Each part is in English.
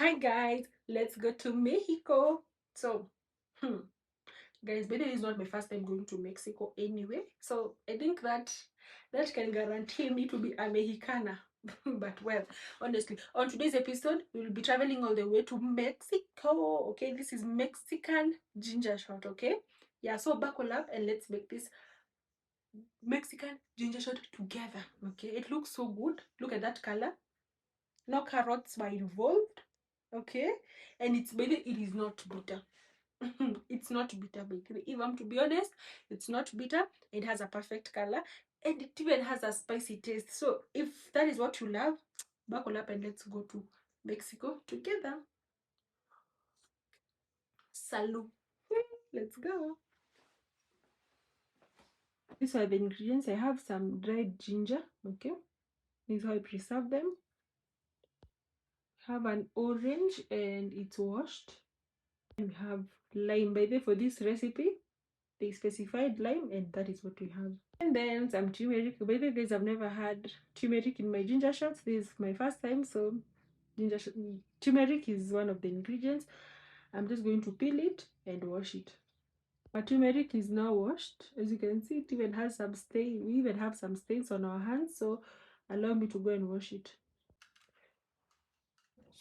Hi guys, let's go to Mexico. So, guys, but it is not my first time going to Mexico anyway. So I think that can guarantee me to be a Mexicana. But well, honestly, on today's episode, we will be traveling all the way to Mexico. Okay, this is Mexican ginger shot. Okay, yeah. So buckle up and let's make this Mexican ginger shot together. Okay, it looks so good. Look at that color. No carrots were involved. Okay, and it's better. It is not bitter. It's not bitter, bakery. If I'm to be honest, it's not bitter. It has a perfect color and it even has a spicy taste. So if that is what you love, buckle up and let's go to Mexico together. Salud. Let's go. These are the ingredients. I have some dried ginger. Okay, this is how I preserve them. Have an orange and it's washed. And we have lime. By the way, for this recipe, they specified lime, and that is what we have. And then some turmeric. By the way, guys, I've never had turmeric in my ginger shots. This is my first time, so turmeric is one of the ingredients. I'm just going to peel it and wash it. My turmeric is now washed. As you can see, it even has some stain. We even have some stains on our hands, so allow me to go and wash it.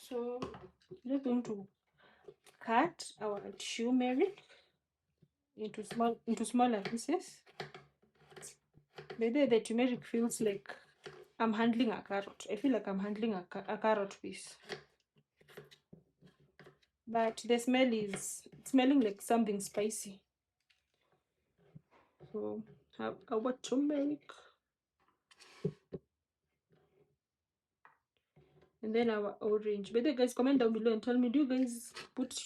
So I'm just going to cut our turmeric into smaller pieces. By the turmeric feels like I'm handling a carrot. I feel like I'm handling a carrot piece. But the smell is smelling like something spicy. So have our turmeric. And then our orange. But the guys, comment down below and tell me, do you guys put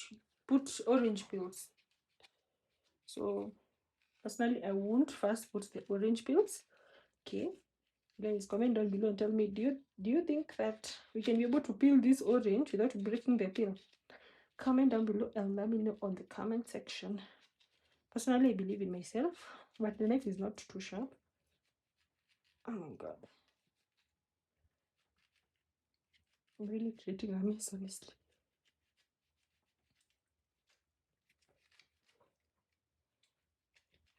orange peels? So personally, I won't first put the orange peels. Okay. Guys, comment down below and tell me, do you think that we can be able to peel this orange without breaking the peel? Comment down below and let me know on the comment section. Personally, I believe in myself, but the knife is not too sharp. Oh my god. I'm really creating a mess, honestly.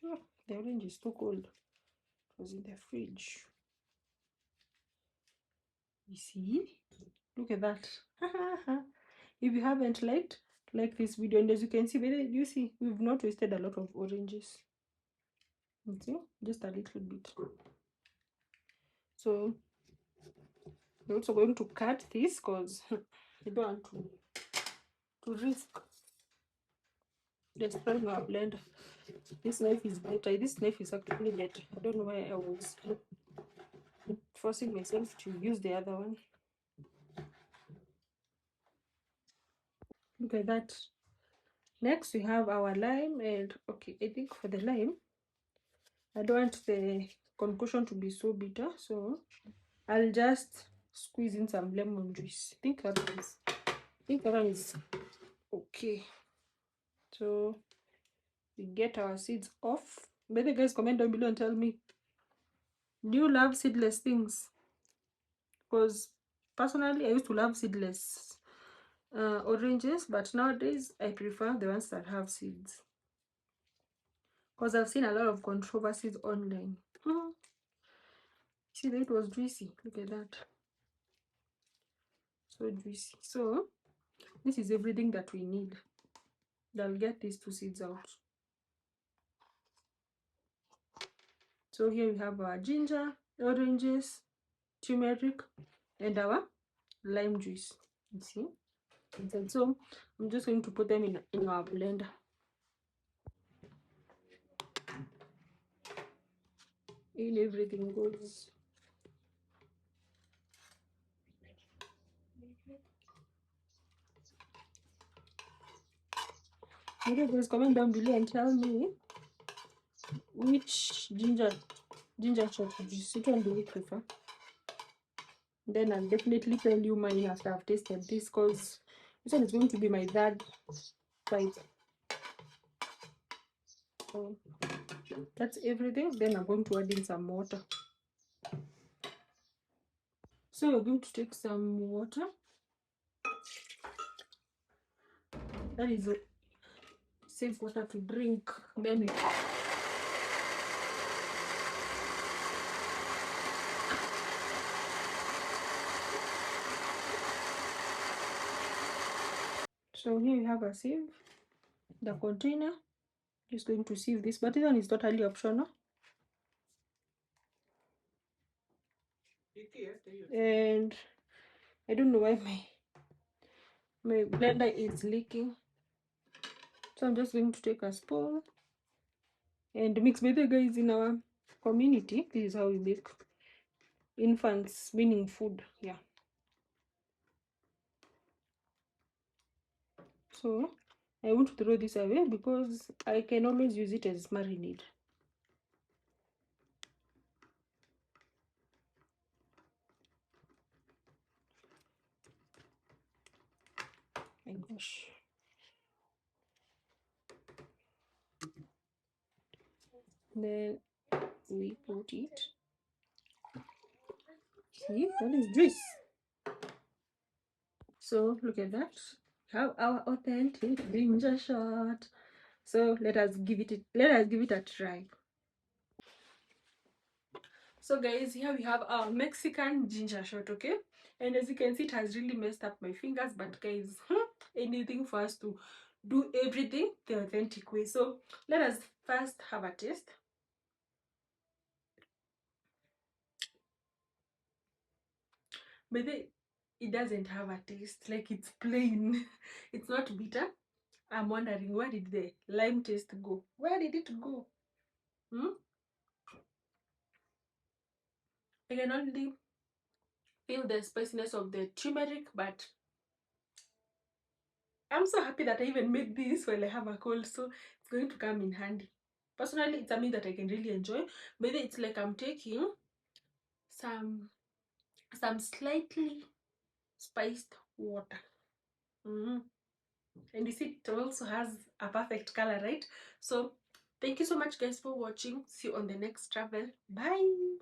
Oh, the orange is too cold. It was in the fridge. You see? Look at that. If you haven't liked, like this video. And as you can see, you see, we've not wasted a lot of oranges. You see? Just a little bit. So we're also going to cut this because I don't want to risk destroying our blender. This knife is better. This knife is actually better. I don't know why I was forcing myself to use the other one. Look at that. Next we have our lime, and okay, I think for the lime, I don't want the concoction to be so bitter, so I'll just squeeze in some lemon juice. I think that one is okay. So we get our seeds off. By the guys, comment down below and tell me, do you love seedless things? Because personally, I used to love seedless oranges, but nowadays I prefer the ones that have seeds, because I've seen a lot of controversies online. See, that was juicy. Look at that, so juicy. So this is everything that we need. I'll get these two seeds out. So here we have our ginger, oranges, turmeric, and our lime juice. You see, and so I'm just going to put them in our blender. In everything goes. Okay, guys, comment down below and tell me which ginger shot juice, which one do you prefer? Then I'll definitely tell you mine after I've tasted this, because this one is going to be my third bite. So that's everything. Then I'm going to add in some water. So we're going to take some water. That is safe water to drink. Then we so here we have a sieve, the container. Just going to sieve this, but this one is totally optional. And I don't know why my blender is leaking, so I'm just going to take a spoon and mix. By the way, guys, in our community, this is how we make infants meaning food. Yeah, so I want to throw this away because I can always use it as marinade. My gosh. Then we put it. See, that is juice. So look at that. Have our authentic ginger shot. So let us give it a try. So guys, here we have our Mexican ginger shot, okay? And as you can see, it has really messed up my fingers, but guys, anything for us to do everything the authentic way. So let us first have a taste. But it doesn't have a taste, like it's plain. It's not bitter. I'm wondering, where did the lime taste go? Where did it go? I can only feel the spiciness of the turmeric, but I'm so happy that I even made this while I have a cold, so it's going to come in handy. Personally, it's something that I can really enjoy. Maybe it's like I'm taking some slightly spiced water. And you see, it also has a perfect color, right? So thank you so much, guys, for watching. See you on the next travel. Bye.